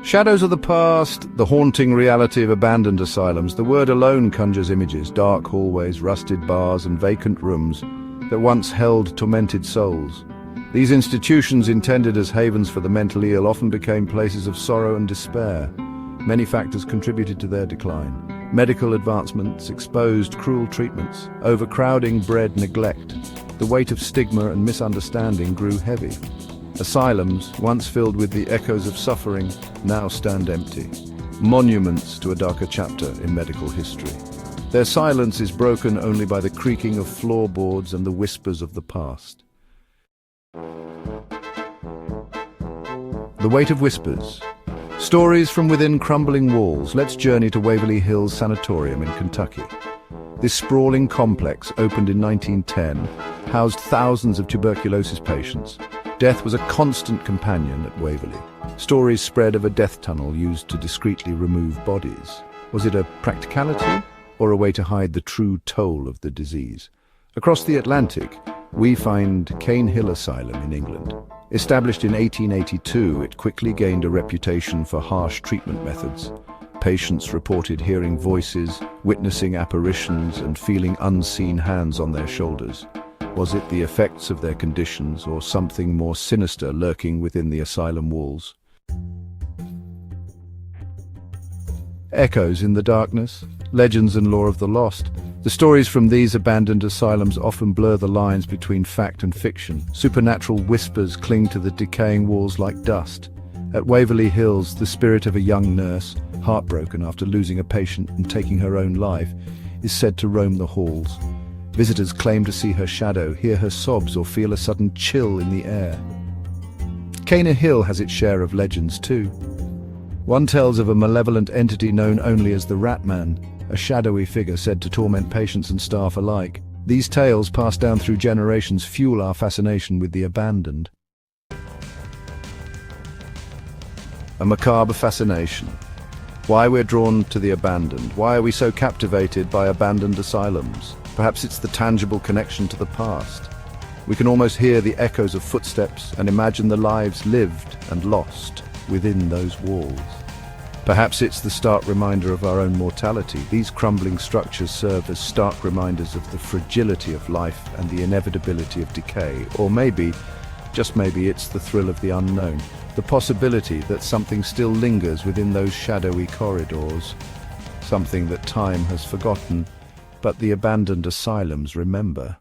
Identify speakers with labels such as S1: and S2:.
S1: Shadows of the past, the haunting reality of abandoned asylums. The word alone conjures images: dark hallways, rusted bars, and vacant rooms that once held tormented souls. These institutions, intended as havens for the mentally ill, often became places of sorrow and despair. Many factors contributed to their decline. Medical advancements exposed cruel treatments. Overcrowding bred neglect. The weight of stigma and misunderstanding grew heavy. Asylums, once filled with the echoes of suffering, now stand empty. Monuments to a darker chapter in medical history. Their silence is broken only by the creaking of floorboards and the whispers of the past. The weight of whispers. Stories from within crumbling walls. Let's journey to Waverly Hills Sanatorium in Kentucky. This sprawling complex, opened in 1910, housed thousands of tuberculosis patients. Death was a constant companion at Waverly. Stories spread of a death tunnel used to discreetly remove bodies. Was it a practicality or a way to hide the true toll of the disease? Across the Atlantic, we find Cane Hill Asylum in England. Established in 1882, it quickly gained a reputation for harsh treatment methods. Patients reported hearing voices, witnessing apparitions, and feeling unseen hands on their shoulders. Was it the effects of their conditions or something more sinister lurking within the asylum walls? Echoes in the darkness, legends and lore of the lost. The stories from these abandoned asylums often blur the lines between fact and fiction. Supernatural whispers cling to the decaying walls like dust. At Waverly Hills, the spirit of a young nurse, heartbroken after losing a patient and taking her own life, is said to roam the halls. Visitors claim to see her shadow, hear her sobs, or feel a sudden chill in the air. Cane Hill has its share of legends too. One tells of a malevolent entity known only as the Rat Man, a shadowy figure said to torment patients and staff alike. These tales, passed down through generations, fuel our fascination with the abandoned. A macabre fascination. Why we're drawn to the abandoned? Why are we so captivated by abandoned asylums? Perhaps it's the tangible connection to the past. We can almost hear the echoes of footsteps and imagine the lives lived and lost within those walls. Perhaps it's the stark reminder of our own mortality. These crumbling structures serve as stark reminders of the fragility of life and the inevitability of decay. Or maybe, just maybe, it's the thrill of the unknown, the possibility that something still lingers within those shadowy corridors, something that time has forgotten, but the abandoned asylums remember.